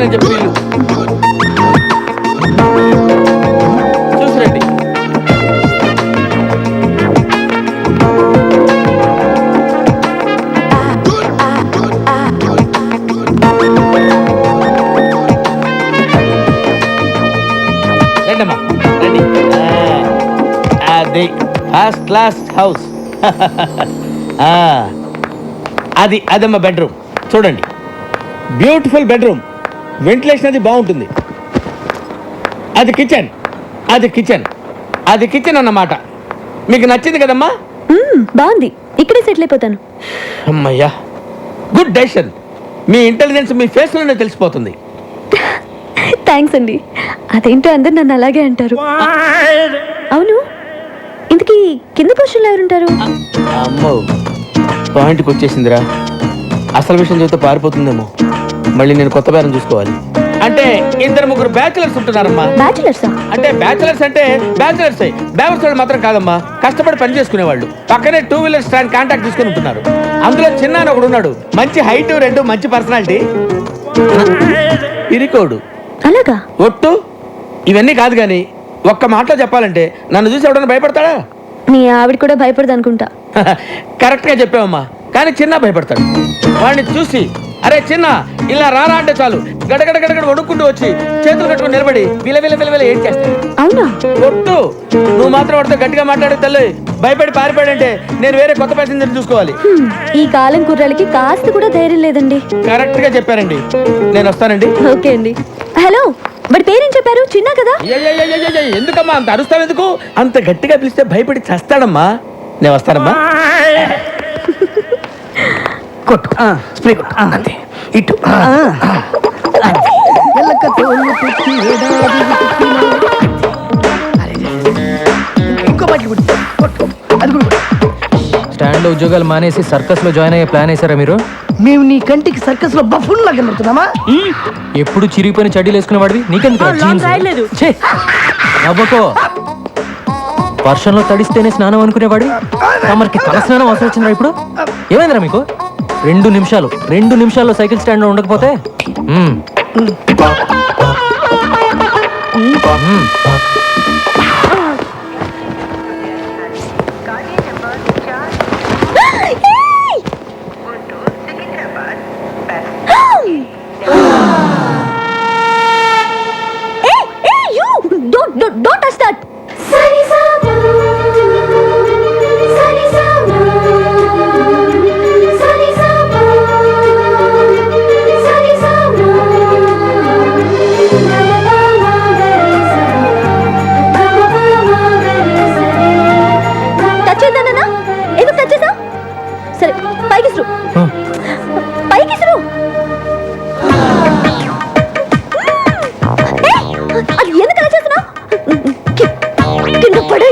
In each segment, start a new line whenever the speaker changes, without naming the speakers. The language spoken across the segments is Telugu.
నేను చెప్పిన ఇల్లు. చూసిరండి. రండమ్మా రండి. అది ఫస్ట్ క్లాస్ హౌస్. అదమ్మా బెడ్రూమ్. చూడండి, బ్యూటిఫుల్ బెడ్రూమ్. వెంటిలేషన్ అది బాగుంటుంది. అది కిచెన్. అది కిచెన్ అన్నమాట. మీకు నచ్చింది కదమ్మా?
బాగుంది. ఇక్కడే సెటిల్ అయిపోతాను.
అమ్మయ్యా, గుడ్ డెసిషన్. మీ ఇంటెలిజెన్స్ మీ ఫేస్లోనే తెలిసిపోతుంది.
థ్యాంక్స్ అండి. అదేంటో అందరు నన్ను అలాగే అంటారు. అవును, ఇంతకీ కింద పొజిషన్లో ఎవరుంటారు?
అమ్మో, పాయింట్కి వచ్చేసిందిరా. అసలు విషయం చెబితే పారిపోతుందేమో. మళ్ళీ నేను కొత్త బేరం చూసుకోవాలి. అంటే 2-3 బ్యాచులర్స్ ఉంటున్నారమ్మా.
బ్యాచులర్సా?
అంటే బ్యాచులర్స్ బ్యావర్స్ వాళ్ళు మాత్రం కాదమ్మా, కష్టపడి పని చేసుకునేవాళ్ళు. పక్కనే 2 వీలర్ స్టాండ్ కాంటాక్ట్ తీసుకుని ఉంటున్నారు. అందులో చిన్న అని ఒకడు ఉన్నాడు. మంచి హైట్, 2 మంచి పర్సనాలిటీ. పిరికోడు.
అలాగా?
ఒట్టు. ఇవన్నీ కాదు కానీ ఒక్క మాటలో చెప్పాలంటే నన్ను చూసి ఎవడన్నా భయపడతాడా?
మీ ఆవిడ కూడా భయపడదు అనుకుంటా.
కరెక్ట్ గా చెప్పావమ్మా. కానీ చిన్న భయపడతాడు. వాడిని చూసి అరే చిన్న ఇలా రారా అంటే చాలు గడగడ గడగడ వణుక్కుంటూ వచ్చి చేతులు కట్టుకుని నిలబడి విల ఏం చేస్తాడు.
అవునా?
ఒట్టు. నువ్వు మాత్రం వాడితో గట్టిగా మాట్లాడే తల్లి భయపడి పారిపోయాడంటే నేను వేరే కొత్త ప్యాసింజర్ చూసుకోవాలి.
ఈ కాలం కుర్రాలకి కాస్త కూడా ధైర్యం లేదండి.
కరెక్ట్ గా చెప్పారండి. నేను వస్తానండి.
ఓకే అండి. హలో, వాడి పేరేం చెప్పారు? చిన్న కదా?
ఎందుకమ్మా అంత అరుస్తావు? ఎందుకు అంత గట్టిగా పిలిస్తే భయపడి చస్తాడమ్మా. నేను వస్తానమ్మా. కొట్టు స్ప్రే కొట్టు. అంతే. ఇటు
స్టాండ్ లో ఉద్యోగాలు మానేసి సర్కస్ లో జాయిన్ అయ్యే ప్లాన్ వేసారా మీరు?
మేము నీ కంటికి సర్కస్ లో బఫూన్ లాగా కనబడుతున్నామా?
ఎప్పుడు చిరిగిపోయిన చడ్డీలు వేసుకునే వాడివి నీకెందుకు? నవ్వకో. వర్షంలో తడిస్తేనే స్నానం అనుకునేవాడి తమరికి తల స్నానం అవసరం వచ్చిందా ఇప్పుడు? ఏమైందిరా మీకు? 2 నిమిషాల్లో సైకిల్ స్టాండ్ లో ఉండకపోతే
Don't touch that. సరే, పైకి ఇసురు. అది ఎందుకు అలా చేస్తున్నావు? కింద పడి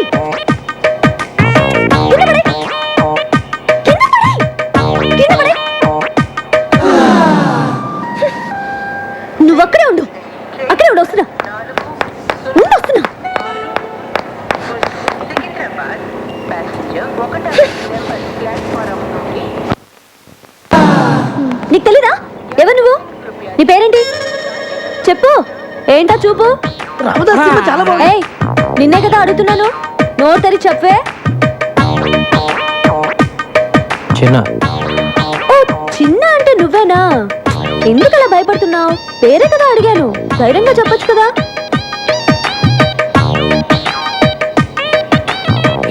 నువ్వు అక్కడే ఉండు. వస్తున్నా. నీకు తెలీదా? ఎవరు నువ్వు? నీ పేరేంటి చెప్పు. ఏంటా చూపు? ఏయ్, నిన్నే కదా అడుగుతున్నాను. నోరు తెరి చెప్పే.
చిన్న.
ఓ, చిన్న అంటే నువ్వేనా? ఎందుకు అలా భయపడుతున్నావు? పేరే కదా అడిగాను. ధైర్యంగా చెప్పొచ్చు కదా.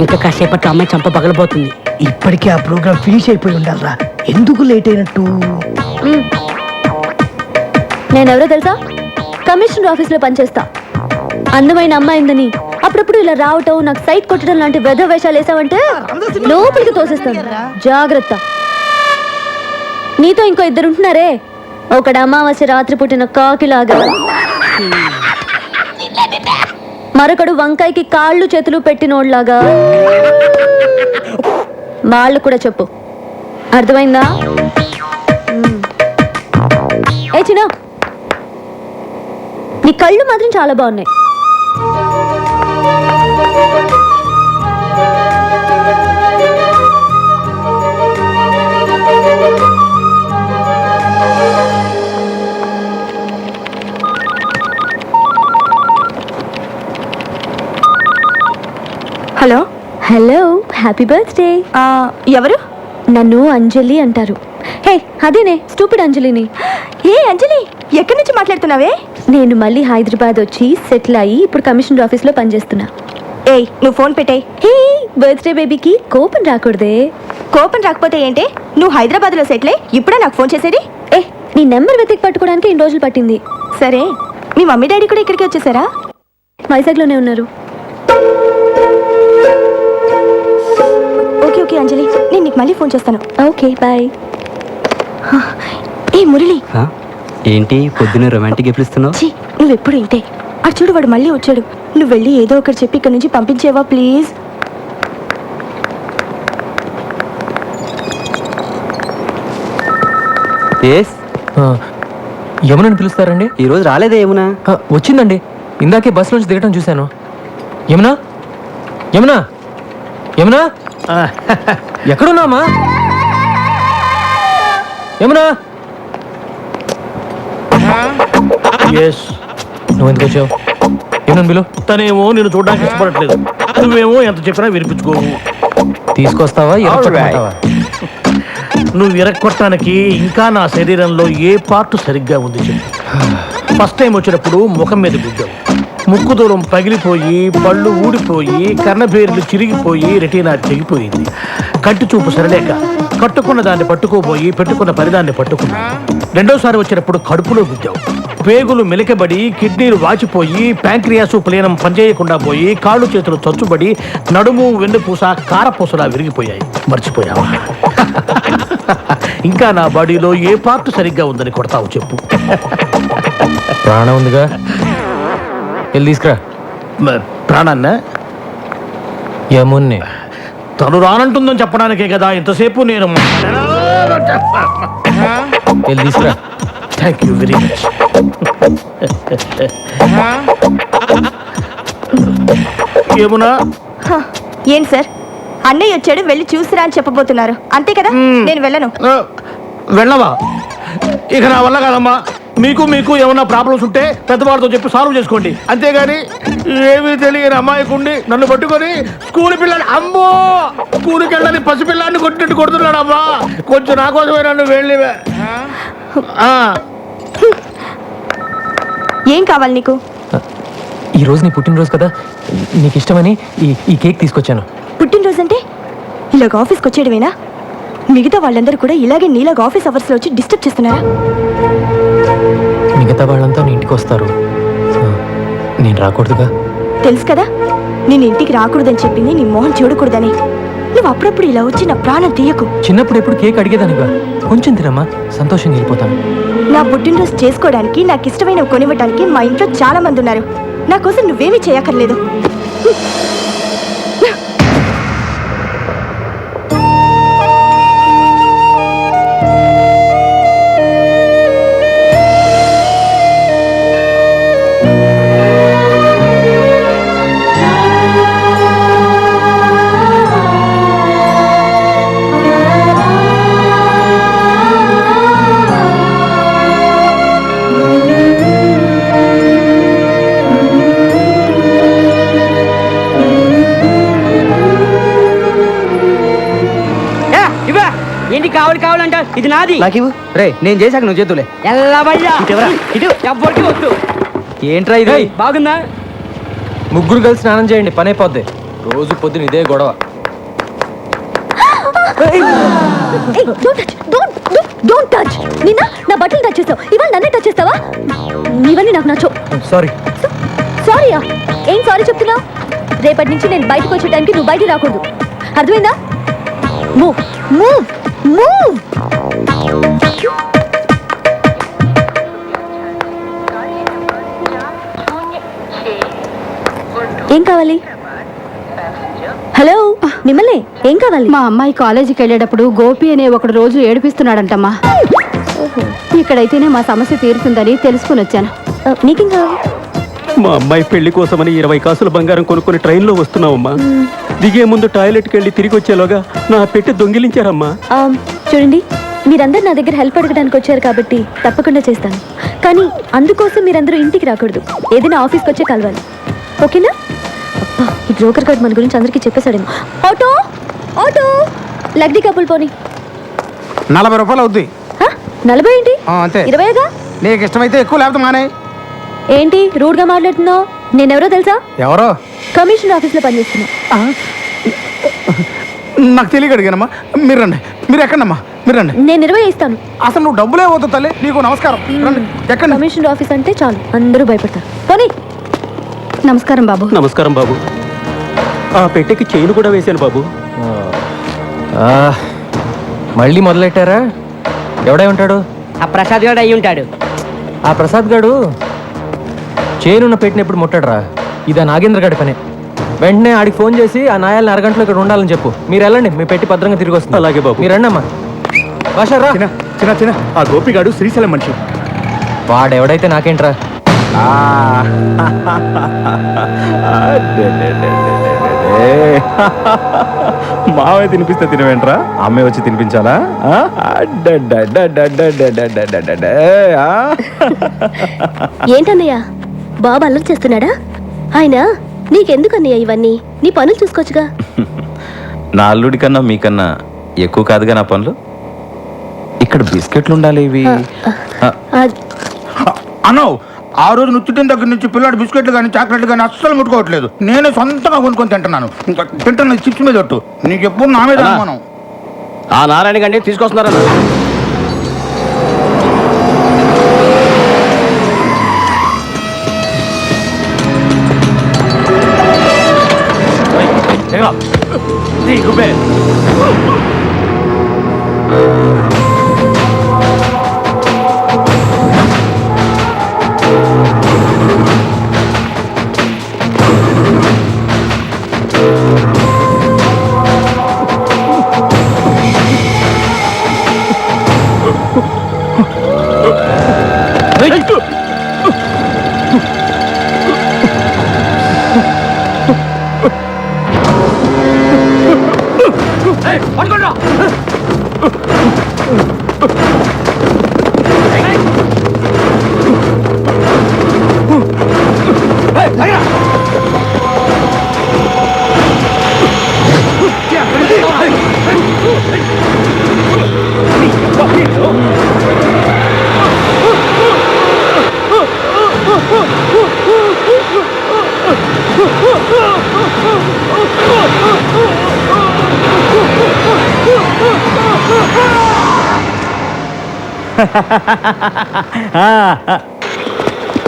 ఇంకా కాసేపట్లో అమ్మాయి చంప పగలబోతుంది. ఇప్పటికే ఆ ప్రోగ్రామ్ ఫినిష్ అయిపోయి ఉండాలరా. ఎందుకు లేట్ అయినట్టు?
నేనెవరో తెలుసా? కమిషనర్ ఆఫీస్ లో పనిచేస్తా. అందమైన అమ్మాయిందని అప్పుడప్పుడు ఇలా రావటం, నాకు సైట్ కొట్టడం లాంటి వెధ వేషాలు వేసావంటే లోపలికి తోసేస్తాను. జాగ్రత్త. నీతో ఇంకో 2 ఉంటున్నారే. ఒకడు అమావాస్య రాత్రి పుట్టిన కాకిలాగా, మరొకడు వంకాయకి కాళ్ళు చేతులు పెట్టినోడ్లాగా. వాళ్ళు కూడా చెప్పు. అర్థమైందా? ఏ చిన్న, నీ కళ్ళు మాత్రం చాలా బాగున్నాయి. Happy birthday.
ఎవరు?
నన్ను అంజలి అంటారు. హే అదేనే స్టూపిడ్ అంజలిని.
ఏ అంజలి, ఎక్కడి నుంచి మాట్లాడుతున్నావే?
నేను మళ్ళీ హైదరాబాద్ వచ్చి సెటిల్ అయ్యి ఇప్పుడు కమిషనర్ ఆఫీస్లో పనిచేస్తున్నా.
ఏయ్, నువ్వు ఫోన్ పెట్టాయి.
హే బర్త్డే బేబీకి కోపం రాకూడదే.
కోపం రాకపోతే ఏంటే? నువ్వు హైదరాబాద్లో సెటిల్ అయ్యి ఇప్పుడే నాకు ఫోన్ చేసేది?
ఏ నీ నెంబర్ వెతికి పట్టుకోవడానికి ఇన్ని రోజులు పట్టింది.
సరే, మీ మమ్మీ డాడీ కూడా ఇక్కడికి వచ్చేసారా?
వైజాగ్లోనే ఉన్నారు.
ఓకే ఓకే అంజలి, నేను నీకు మళ్ళీ ఫోన్ చేస్తాను.
Okay bye.
ఏ మురళి,
ఏంటి పొద్దున్న రొమాంటిక్ గిఫ్ట్లు ఇస్తున్నావు?
ఛీ, నువ్వెప్పుడు ఇంతే. అటు చూడు, వాడు మళ్ళీ వచ్చాడు. నువ్వు వెళ్ళి ఏదో ఒకటి చెప్పి ఇక్కడ నుంచి పంపించేవా ప్లీజ్?
యమునని పిలుస్తారండి?
ఈరోజు రాలేదే యమునా?
వచ్చిందండి, ఇందాకే బస్ నుంచి దిగటం చూశాను. యమునా యమునా యమునా ఎక్కడున్నామా? యమునా నువ్వు ఎందుకు వచ్చావు? యమునని పిలు.
తనేమో నేను చూడడానికి ఇష్టపడట్లేదు, నువ్వేమో ఎంత చెప్పినా వినిపించుకోవు.
తీసుకొస్తావా ఎరగొట్టమంటావా?
నువ్వు విరక్కొట్టడానికి ఇంకా నా శరీరంలో ఏ పార్ట్ సరిగ్గా ఉంది చెప్పు. ఫస్ట్ టైం వచ్చినప్పుడు ముఖం మీద గుద్దావు, ముక్కు దూరం పగిలిపోయి పళ్ళు ఊడిపోయి కర్ణబేర్లు చిరిగిపోయి రెటీనా చెగిపోయింది. కంటి చూపు సరలేక కట్టుకున్న దాన్ని పట్టుకోబోయి పెట్టుకున్న పరిదాన్ని పట్టుకున్నా. రెండోసారి వచ్చినప్పుడు కడుపులో గుద్దావు, పేగులు మెలికబడి కిడ్నీలు వాచిపోయి ప్యాంక్రియాసు ప్లీనం పనిచేయకుండా పోయి కాళ్ళు చేతులు చచ్చుబడి నడుము వెన్నుపూస కారపూసలా విరిగిపోయాయి. మర్చిపోయావా? ఇంకా నా బాడీలో ఏ పార్ట్ సరిగ్గా ఉందని కొడతావు చెప్పు.
ప్రాణం ఉందిగా, వెళ్ళి తీసుకురా.
ప్రాణాన్న
యమున్నే.
తను రానంటుందని చెప్పడానికే కదా ఇంతసేపు నేను.
వెళ్ళి తీసుకురా.
Thank you very much. Yamuna,
ఏంటి సార్, అన్నయ్య వచ్చాడు, వెళ్ళి చూసిరా అని చెప్పబోతున్నారు అంతే కదా? నేను వెళ్ళను.
వెళ్ళవా? ఇక నా వల్ల కాదమ్మా. మీకు ఏమన్నా ప్రాబ్లమ్స్ ఉంటే పెద్దవాళ్ళతో చెప్పి సాల్వ్ చేసుకోండి, అంతేగాని ఏమీ తెలియని అమ్మాయికుండి నన్ను పట్టుకొని స్కూల్ పిల్లని, అమ్మో స్కూల్కి వెళ్ళని పసిపిల్లాన్ని కొట్టినట్టు కొడుతున్నాడు అమ్మా. కొంచెం నా కోసమే నన్ను వెళ్ళి.
ఏం కావాలి నీకు?
ఈ రోజు నీ పుట్టినరోజు కదా, నీకు ఇష్టమని ఈ కేక్ తీసుకొచ్చాను.
పుట్టినరోజు అంటే ఇలాగ ఆఫీస్కి వచ్చేయడమేనా? మిగతా వాళ్ళందరూ కూడా ఇలాగే నీలాగ ఆఫీస్ అవర్స్లో వచ్చి డిస్టర్బ్ చేస్తున్నారా?
మిగతా వాళ్ళంతా నీ ఇంటికి వస్తారు, నేను రాకూడదుగా?
తెలుసు కదా, నేను ఇంటికి రాకూడదని చెప్పింది నీ మొహం చూడకూడదని. నువ్వు అప్పుడప్పుడు ఇలా వచ్చి నా ప్రాణం తీయకు.
చిన్నప్పుడు ఎప్పుడు కేక్ అడిగేదానిగా, కొంచెం తినమ్మా, సంతోషంగా వెళ్ళిపోతాను.
నా పుట్టినరోజు చేసుకోవడానికి, నాకు ఇష్టమైనవి కొనివ్వడానికి మా ఇంట్లో చాలా మంది ఉన్నారు. నా కోసం నువ్వేమీ చేయక్కర్లేదు.
ఏంటి కావాలంట? ఇది నాది.
నాకివ్వు. రే, నేను చేశాక నువ్వు చేతులే.
ఎవ్వరికి వద్దు.
ఏంట్రా ఇది?
బాగుందా?
ముగ్గురు కలిసి స్నానం చేయండి, పని అయిపోద్ది. రోజు పొద్దున ఇదే గొడవ.
నిన్న నా బట్టలు టచ్ చేస్తావు, ఇవాళ నన్నే టచ్ చేస్తావా? ఇవన్నీ నాకు నచ్చవు.
సారీ.
సారీయా? ఏం సారీ చెప్తున్నావు? రేపటి నుంచి నేను బయటకు వచ్చే టైంకి నువ్వు బయటికి రాకూడదు, అర్థమైందా? Move move move. ఏం కావాలి? హలో, మిమ్మల్ని ఏం కావాలి?
మా అమ్మాయి కాలేజీకి వెళ్ళేటప్పుడు గోపి అనే ఒకడు రోజు ఏడిపిస్తున్నాడంటమ్మా. ఇక్కడైతేనే మా సమస్య తీరుతుందని తెలుసుకుని వచ్చాను.
నీకేం కావాలి?
మా అమ్మాయి పెళ్లి కోసమని 20 కాసుల బంగారం కొనుక్కొని ట్రైన్లో వస్తున్నావమ్మా. దిగే ముందు టాయిలెట్కి వెళ్ళి తిరిగి వచ్చేలోగా నా పెట్టి దొంగిలించారమ్మా.
చూడండి, మీరందరూ నా దగ్గర హెల్ప్ అడగడానికి వచ్చారు కాబట్టి తప్పకుండా చేస్తాను. కానీ అందుకోసం మీరందరూ ఇంటికి రాకూడదు, ఏదైనా ఆఫీస్కి వచ్చే కలవాలి, ఓకేనా? అబ్బా, ఈ బ్రోకర్ కార్డ్ మన గురించి అందరికీ చెప్పేశాడేమో. ఆటో ఆటో లగ్డి కప్పులు పోని
40 రూపాయలు అవుద్ది.
40 ఏంటి?
అంతే.
20గా?
నీకు ఇష్టమైతే ఎక్కువ లేకపోతే మానే.
ఏంటి రూడ్ గా మాట్లాడుతున్నావు? నేనెవరో తెలుసా?
ఎవరో?
కమిషన్ ఆఫీస్ లో పనిచేస్తున్నా.
నాకు తెలియక అడిగానమ్మా. మీరు రండి. మీరు ఎక్కడమ్మా? మీరు రండి.
నేను 20 ఇస్తాను.
అసలు నువ్వు డబ్బులే వద్దు తల్లి. నీకు నమస్కారం. రండి. ఎక్కండి.
కమిషన్ ఆఫీస్ అంటే చాలు అందరూ భయపడతారు. పోనీ.
నమస్కారం బాబు.
నమస్కారం బాబు. ఆ పెట్టెకి చైన్ కూడా వేశాను బాబు.
ఆ, మళ్ళీ మొదలెట్టారా? ఎవడై ఉంటాడు?
ఆ ప్రసాద్ గారు అయి ఉంటాడు.
ఆ ప్రసాద్ గాడు చేనున్న పెట్టినప్పుడు ముట్టాడురా. ఇది ఆ నాగేంద్ర గాడి పనే. వెంటనే ఆడికి ఫోన్ చేసి ఆ నాయాలని అరగంటలో ఇక్కడ ఉండాలని చెప్పు. మీరు వెళ్ళండి, మీ పెట్టి భద్రంగా తిరిగి వస్తుంది.
అలాగే బాబు.
మీరు రండి అమ్మా. బాషారా
చిన్న ఆ గోపిగాడు శ్రీశైలం మనిషి.
వాడెవడైతే నాకేంట్రా?
మావే తినిపిస్తే తినవేంట్రా? అమ్మాయి వచ్చి తినిపించాలా?
ఏంటన్నయ్య బాబు అల్లరి చేస్తున్నాడా? ఆయన నీకెందుకన్నయ్య ఇవన్నీ? నీ పనులు చూసుకోవచ్చుగా.
నా అల్లుడి కన్నా మీకన్నా ఎక్కువ కాదుగా నా పనులు. ఇక్కడ బిస్కెట్లు ఉండాలి ఇవి.
అన్నో ఆ రోజు నుచ్చిటిన దగ్గర నుంచి పిల్లాడు బిస్కెట్లు కానీ చాక్లెట్లు కానీ అస్సలు ముట్టుకోవట్లేదు. నేనే సొంతంగా కొనుక్కొని తింటున్నాను. ఇంకా తింటున్న చిప్స్ మీద ఒట్టు. నీకు ఎప్పుడు నా మీద అనుమానం.
ఆ నారాయణ గండి తీసుకొస్తున్నారన్న.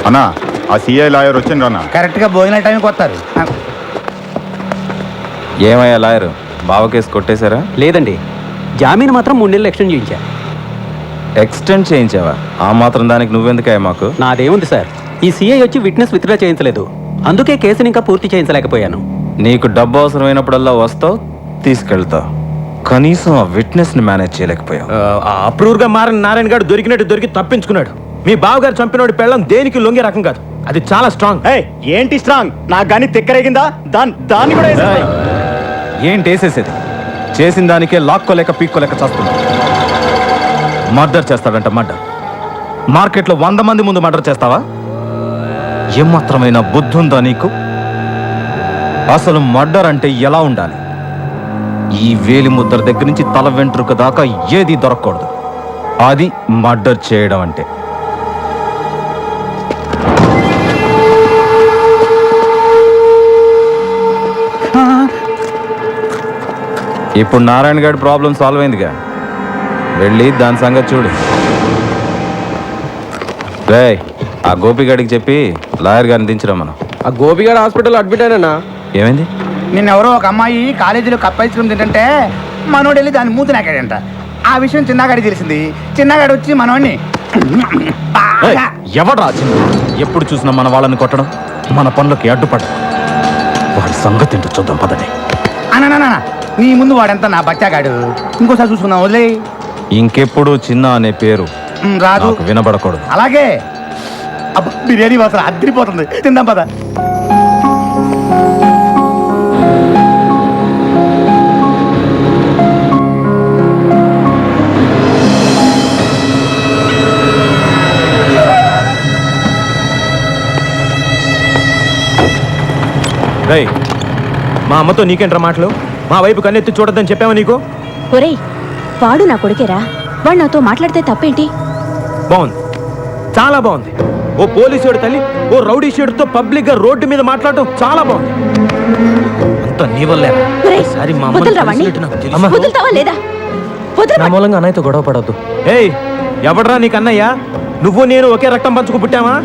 అన్నా ఆ సిఐ లాయర్ వచ్చిండ్రు అన్న.
కరెక్ట్ గా భోజన టైంకి వస్తారు.
ఏమయ్యా లాయరు, బావ కేసు కొట్టేశారా?
లేదండి, జామీన్ మాత్రం 3 నెలలు ఎక్స్టెండ్ చేయించా.
ఎక్స్టెండ్ చేయించావా? ఆ మాత్రం దానికి నువ్వెందుకయ్యా మాకు?
నాదేముంది సార్, ఈ సిఐ వచ్చి విట్నెస్ విత్డ్రా చేయించలేదు, అందుకే కేసుని ఇంకా పూర్తి చేయించలేకపోయాను.
నీకు డబ్బు అవసరమైనప్పుడల్లా వస్తావు, తీసుకెళ్తావు. కనీసం ఆ విట్నెస్ ని మేనేజ్ చేయలేకపోయావు.
అప్రూవ్ గా మారిన నారాయణ గారు దొరికినట్టు దొరికి తప్పించుకున్నాడు. మీ బావగారు చంపినోడి పెళ్ళం దేనికి లొంగే రకం కాదు. అది చాలా స్ట్రాంగ్.
ఏంటి స్ట్రాంగ్? నాకు కానీ తిక్కరేగిందా? దాన్ని కూడా
ఏంటి వేసేసేది? చేసిన దానికే లాక్కోలేక పీక్కోలేక చేస్తున్నా. మర్డర్ చేస్తాడంట, మర్డర్. మార్కెట్లో 100 మంది ముందు మర్డర్ చేస్తావా? ఏమాత్రమైన బుద్ధి ఉందా నీకు? అసలు మర్డర్ అంటే ఎలా ఉండాలి? ఈ వేలి ముద్ర దగ్గర నుంచి తల వెంట్రుక దాకా ఏది దొరకకూడదు. అది మర్డర్ చేయడం అంటే. ఇప్పుడు నారాయణ గారి ప్రాబ్లం సాల్వ్ అయిందిగా, వెళ్ళి దాని సంగతి చూడు. రేయ్, ఆ గోపిగాడికి చెప్పి లాయర్ గారిని దించరా. మనం
ఆ గోపిగాడు హాస్పిటల్ అడ్మిట్ అయినా.
ఏమైంది?
నిన్నెవరో ఒక అమ్మాయి కాలేజీలో కప్ ఐస్ క్రీమ్ తింటే మనోడు వెళ్ళి దాన్ని మూతి నాకాడంట. ఆ విషయం చిన్నగాడికి తెలిసింది. చిన్నగాడు వచ్చి మనోడిని
ఎవడ్రా చిన్న? ఎప్పుడు చూసినా మన వాళ్ళని కొట్టడం, మన పనులకి అడ్డుపడడం. వాడి సంగతి ఏంటో చూద్దాం పదండి.
అన్నా నీ ముందు వాడంతా నా బచ్చాగాడు. ఇంకోసారి చూసుకుందాం, వదిలే.
ఇంకెప్పుడు చిన్న అనే పేరు
రాదు,
నాకు వినబడకూడదు.
అలాగే. అబ్బా, బిర్యానీ వాసన అదిరిపోతుంది. తిందాం పద.
రేయ్, మా అమ్మతో నీకేంట్రా మాటలు?
మా వైపు కన్నెత్తి చూడొద్దని చెప్పావా నీకు?
ఒరేయ్ వాడు నా కొడుకేరా, వాడు నాతో మాట్లాడితే తప్పేంటి?
బాగుంది, చాలా బాగుంది. ఓ పోలీసుడి తల్లి ఓ రౌడీ షీడ్తో పబ్లిక్ గా రోడ్డు మీద మాట్లాడటం చాలా బాగుంది. అంత నీ వల్లేరా?
ఒరేయ్,
ఈసారి మా అమ్మని
వదలరా వాణ్ణి?
కలిసినట్టు నాకు తెలుసు.
అమ్మా, వదులుతావా లేదా? వదలరా.
నా మూలంగా అన్నయ్యతో గొడవ పడవద్దు. ఏయ్, ఎవడ్రా నీకు అన్నయ్య? నువ్వు నేను ఒకే రక్తం పంచుకు పుట్టావా?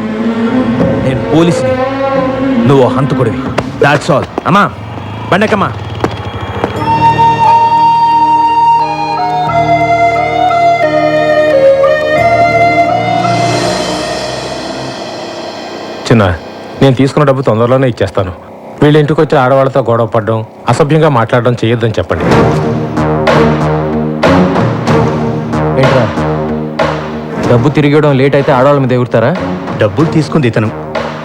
నేను పోలీసుని, నువ్వు హంతకుడివి. That's all. అమ్మా బండకమ్మా.
చిన్న, నేను తీసుకున్న డబ్బు తొందరలోనే ఇచ్చేస్తాను. వీళ్ళ ఇంటికి వచ్చి ఆడవాళ్ళతో గొడవ పడడం, అసభ్యంగా మాట్లాడడం చేయొద్దని చెప్పండి.
ఏంట్రా, డబ్బు తిరిగివ్వడం లేట్ అయితే ఆడవాళ్ళ మీద ఎగురుతారా?
డబ్బులు తీసుకుంది ఇతను,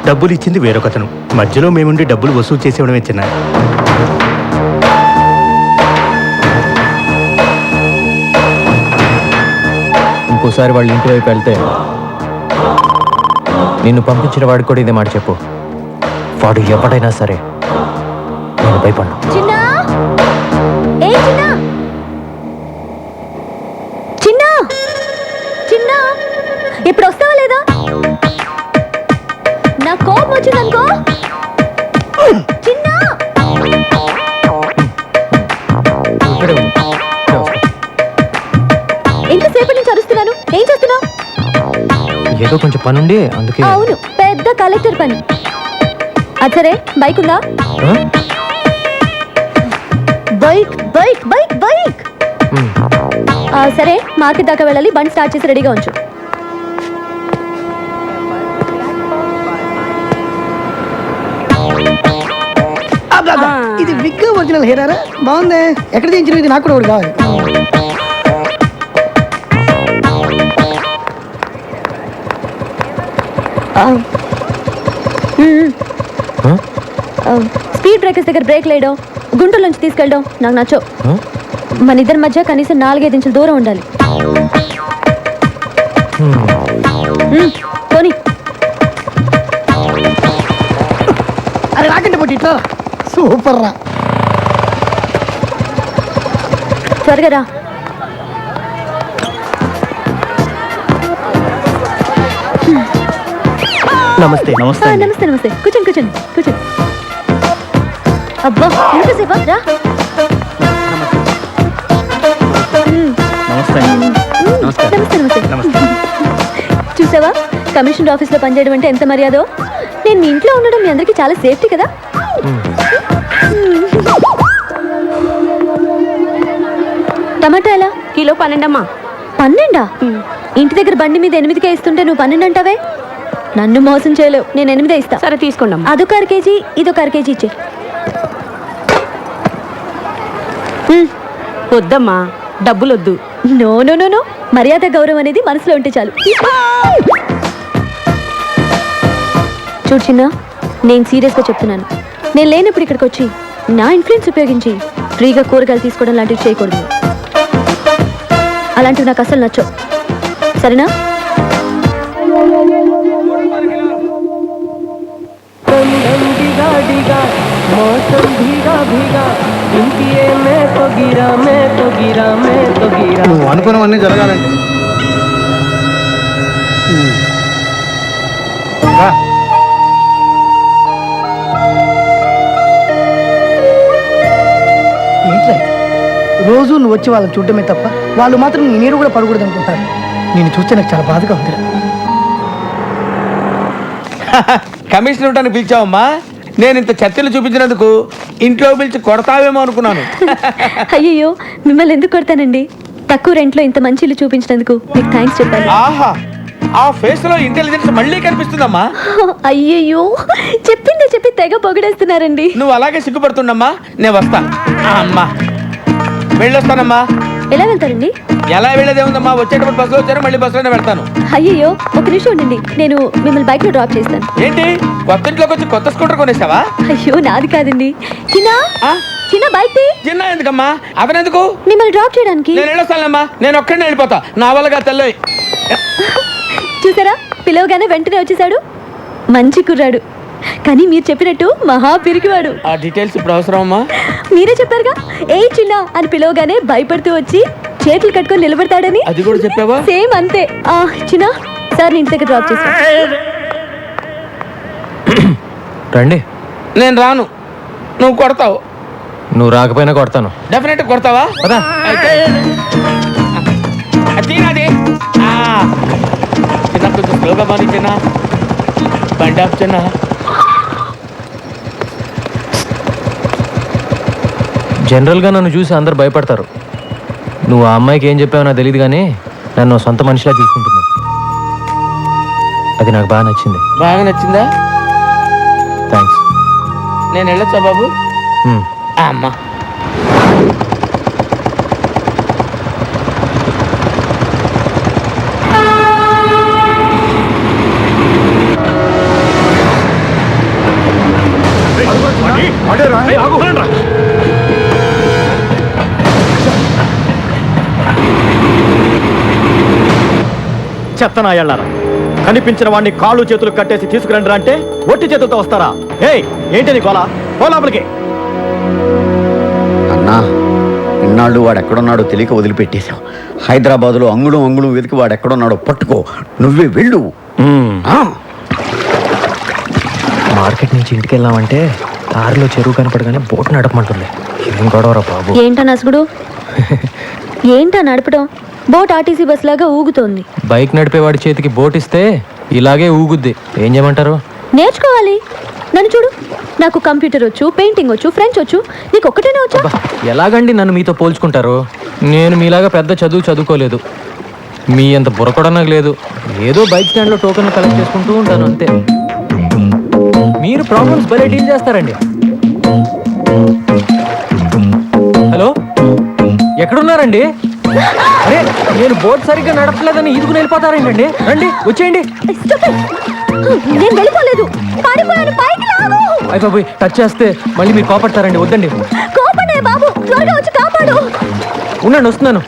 డబ్బులు ఇచ్చింది వేరొకతను. మధ్యలో మేముండి డబ్బులు వసూలు చేసేవడమే చిన్న.
ఇంకోసారి వాళ్ళ ఇంటి వైపు వెళ్తే నిన్ను పంపించిన వాడికి కూడా ఇదే మాట చెప్పు. వాడు ఎవడైనా సరే నేను భయపడ్డా.
చిన్నా, ఏ చిన్నా, చిన్నా, చిన్నా, ఇప్పుడు వస్తావా లేదా? నా కోపం వచ్చిందనుకో. చిన్నా,
ఇక్కడే ఉండు. ఇక్కడే వస్తా.
ఎంతసేపటి నుంచి అరుస్తున్నాను, ఏం చేస్తున్నావు?
ఏదో కొంచెం పనుండి అందుకే.
అవును, పెద్ద కలెక్టర్ పని. అచ్చరే, బైక్ ఉందా?
ఆ?
Bike bike bike bike.
ఉమ్.
సరే, మార్కెట్ దాకా వెళ్ళాలి. బండి స్టార్ట్ చేసి రెడీగా ఉంచు.
ఇది విగ్ ఒరిజినల్ హెయిరారా? బాగుంది. ఎక్కడ తీయించిన? ఇది నాకు కూడా ఒకటి కావాలి.
స్పీడ్ బ్రేకర్స్ దగ్గర బ్రేక్ లేయడం, గుంటూరు నుంచి తీసుకెళ్ళడం నాకు నచ్చో.
ఆ?
మన ఇద్దరి మధ్య కనీసం 4-5 ఇంచుల దూరం ఉండాలి. పోనీ.
అరే రాకండి పొట్టి ఇట్లా. సూపర్ రా.
త్వరగా రా.
నమస్తే. నమస్తే.
నమస్తే నమస్తే. కూర్చోండి కూర్చోండి కూర్చోండి. అబ్బా, ఎంతసేపా? రా.
నమస్తే.
నమస్తే నమస్తే. చూసావా, కమిషనర్ ఆఫీస్లో పనిచేయడం అంటే ఎంత మర్యాదో. నేను మీ ఇంట్లో ఉండడం మీ అందరికీ చాలా సేఫ్టీ కదా. టమాటా ఎలా?
కిలో 12 అమ్మా.
12? ఇంటి దగ్గర బండి మీద 8కే ఇస్తుంటే నువ్వు 12 అంటావే? నన్ను మోసం చేయలేవు. నేను 8 ఇస్తా.
సరే తీసుకోండి అమ్మా.
అదొక 1 కేజీ, ఇదొక 1 కేజీ ఇచ్చే.
వద్దమ్మా, డబ్బులొద్దు.
నో నో నో నో, మర్యాద గౌరవం అనేది మనసులో ఉంటే చాలు. చూడు చిన్న, నేను సీరియస్గా చెప్తున్నాను. నేను లేనప్పుడు ఇక్కడికి వచ్చి నా ఇన్ఫ్లుయెన్స్ ఉపయోగించి ఫ్రీగా కూరగాయలు తీసుకోవడం లాంటివి చేయకూడదు. అలాంటివి నాకు అసలు నచ్చవు. సరేనా?
నువ్వు అనుకున్నవన్నీ జరగాలండి.
ఏంట్రా ఇది? రోజు నువ్వు వచ్చి వాళ్ళని చూడటమే తప్ప వాళ్ళు మాత్రం నీ నీరు కూడా పడకూడదు అనుకుంటారు. నేను చూస్తే నాకు చాలా బాధగా ఉందిరా.
కమిషనర్ ఉంటాను పిలిచావమ్మా. నేను ఇంత చర్చలు చూపించినందుకు ఇంట్లో పిలిచి కొడతావేమో అనుకున్నాను.
అయ్యయ్యో, మిమ్మల్ని ఎందుకు కొడతానండి? తక్కువ రెంట్లో ఇంత మంచి ఇల్లు చూపించినందుకు మీకు థ్యాంక్స్ చెప్పాలి.
ఆహా, ఆ ఫేస్ లో ఇంటెలిజెన్స్ మళ్ళీ కనిపిస్తుందమ్మా.
అయ్యయ్యో, చెప్పిందే చెప్పి తెగ పొగడేస్తున్నారండి.
నువ్వు అలాగే సిగ్గుపడుతుండమ్మా. నేను వస్తా. అమ్మా వెళ్ళొస్తానమ్మా.
ఎలా వెళ్తారండి?
ఎలా వెళ్ళేదే ఉందమ్మా, వచ్చేటప్పుడు బస్సులో వచ్చాను, మళ్ళీ బస్సులోనే వెళ్తాను.
అయ్యయ్యో, ఒక నిమిషం ఉండండి, నేను మిమ్మల్ని బైక్ లో డ్రాప్ చేస్తాను.
ఏంటి, కొత్త ఇంట్లోకి వచ్చి కొత్త స్కూటర్ కొనేసావా?
అయ్యో, నాది కాదండి. చిన్న
ఆ?
చిన్న బైక్ తీ.
చిన్న ఎందుకమ్మా, అతనెందుకు?
మిమ్మల్ని డ్రాప్ చేయడానికి.
నేను వెళ్ళొస్తానమ్మా, నేను ఒక్కడినే వెళ్ళిపోతా. నా వల్లగా తెల్ల.
చూసారా, పిలవగానే వెంటనే వచ్చేసాడు. మంచి కుర్రాడు. కానీ మీరు చెప్పినట్టు మహా పిరికివాడు.
ఆ డీటెయిల్స్ ఇప్పుడు అవసరం అమ్మా?
మీరే చెప్పారుగా, ఏ చిన్న అని పిలవగానే భయపడుతూ వచ్చి చేతులు కట్టుకొని నిలబడతాడని.
అది కూడా చెప్పావా?
సేమ్ అంతే. చిన్న సార్ నీ ఇంటి దగ్గర డ్రాప్ చేస్తా.
రండి.
నేను రాను, నువ్వు కొడతావు.
నువ్వు రాకపోయినా కొడతాను.
డెఫినెట్ కొడతావా?
పదా.
అయితే తీరాది. చిన్న కొంచెం స్లోగా బాని చిన్న, బండి ఆపు చిన్న.
జనరల్గా నన్ను చూసి అందరు భయపడతారు. నువ్వు ఆ అమ్మాయికి ఏం చెప్పావో నాకు తెలియదు, కానీ నన్ను సొంత మనిషిలా తీసుకుంటుంది. అది నాకు బాగా నచ్చింది.
బాగా నచ్చిందా?
థ్యాంక్స్.
నేను వెళ్ళొచ్చా బాబు? అమ్మా
చెత్తనాయాళ్ళారా, కనిపించిన వాడిని కాళ్ళు చేతులు కట్టేసి తీసుకురండి అంటే ఒట్టి చేతులతో వస్తారా? ఏయ్, ఏంటి నీ గోలా? పో లోపలికి.
అన్నా, ఇన్నాళ్ళు వాడు ఎక్కడున్నాడో తెలియక వదిలిపెట్టేశావు. హైదరాబాద్లో అంగుళం అంగుళం వెతికి వాడు ఎక్కడున్నాడో పట్టుకో. నువ్వే వెళ్ళు.
మార్కెట్ నుంచి ఇంటికి వెళ్ళామంటే దారిలో చెరువు కనపడగానే బోట్ నడపమంటుంది. ఏం గొడవరా బాబు?
ఏంటా నసుగుడు? ఏంటా నడపడం? బోట్ ఆర్టీసీ బస్ లాగా ఊగుతోంది.
బైక్ నడిపేవాడి చేతికి బోట్ ఇస్తే ఇలాగే ఊగుద్ది. ఏం చేయమంటారు?
నేర్చుకోవాలి. నన్ను చూడు, నాకు కంప్యూటర్ వచ్చు, పెయింటింగ్ వచ్చు, ఫ్రెంచ్ వచ్చు. నీకు ఒక్కటేనే వచ్చా?
ఎలాగండి నన్ను మీతో పోల్చుకుంటారు? నేను మీలాగా పెద్ద చదువుకోలేదు. మీ అంత బుర్ర కూడా నాకు లేదు. ఏదో బైక్ స్టాండ్లో టోకెన్లు కలెక్ట్ చేసుకుంటూ ఉంటాను అంతే. మీరు ప్రాబ్లమ్స్ భలే డీల్ చేస్తారండి. హలో, ఎక్కడున్నారండి? అరే, నేను బోట్ సరిగ్గా నడపలేదని ఈదుకుని వెళ్ళిపోతారేంటండి? రండి, వచ్చేయండి.
నేను వెళ్ళిపోలేదు, పారిపోయాను. పైకి లాగు.
అయిపోయి టచ్ చేస్తే మళ్ళీ మీరు కోపడతారండి. వద్దండి.
కోపడే బాబు, త్వరగా వచ్చి కాపాడు.
ఉండండి, వస్తున్నాను.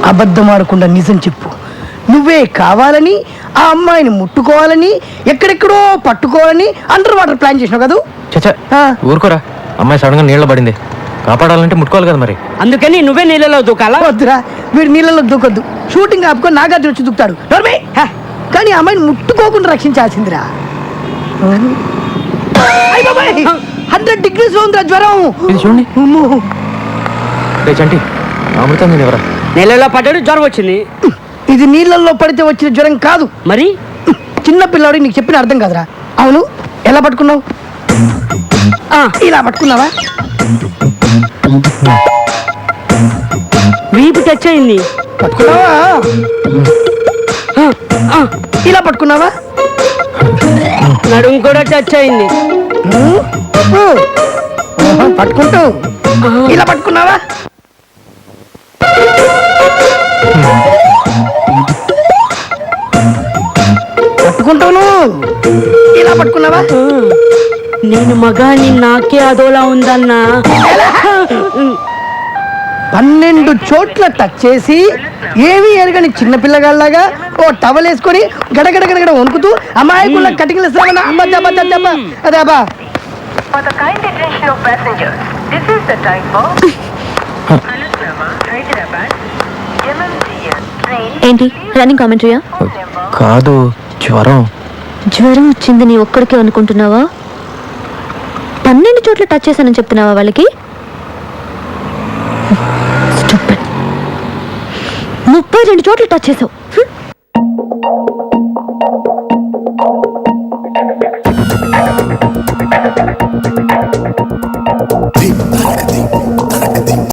అబద్ధం ఆడకుండా నిజం చెప్పు. నువ్వే కావాలని ఆ అమ్మాయిని ముట్టుకోవాలని, ఎక్కడెక్కడో పట్టుకోవాలని అండర్ వాటర్ ప్లాన్ చేసినావు కదా?
చచ్చా, ఊరుకోరా. అమ్మాయి సడన్ గా నీళ్ళ పడింది. కాపాడాలంటే ముట్టుకోవాలి కదా మరి.
అందుకని నువ్వే నీళ్ళలో దూకాలా?
వద్దురా, వీడు నీళ్ళలో దూకొద్దు. షూటింగ్ ఆపుకొని నాగార్జున వచ్చి దూకుతాడు. కానీ ఆ అమ్మాయిని ముట్టుకోకుండా రక్షించాల్సిందిరా. 100 degrees లో ఉందిరా జ్వరం.
ఇది చూడండి. చంటి, అమృతం నేను ఎవరా?
నీళ్ళలో పడ్డాడు, జ్వరం వచ్చింది.
ఇది నీళ్ళల్లో పడితే వచ్చిన జ్వరం కాదు.
మరి
చిన్న పిల్లాడికి నీకు చెప్పిన అర్థం కాదురా. అవును, ఎలా పట్టుకున్నావు? ఇలా పట్టుకున్నావా?
వీపు టచ్ అయింది.
పట్టుకున్నావా? ఇలా పట్టుకున్నావా?
నడుము కూడా టచ్ అయింది.
పట్టుకుంటూ ఇలా పట్టుకున్నావా? పట్టుకుంటాను. ఇలా పట్టుకున్నావా?
నేను మగాని, నాకే అదోలా ఉందన్నా.
12 చోట్ల టచ్ చేసి ఏమీ ఎరగని చిన్న పిల్లగాళ్ళగా ఓ టవల్ వేసుకొని గడగడ గడగడ వణుకుతూ అమాయకుల కటికలు అదేబా.
ఏంటి రన్నింగ్ కామెంటరీయా?
కాదు, జ్వరం.
జ్వరం వచ్చింది నీ ఒక్కడికే అనుకుంటున్నావా? 12 చోట్ల టచ్ చేశానని చెప్తున్నావా వాళ్ళకి? 32 చోట్ల టచ్ చేసావు.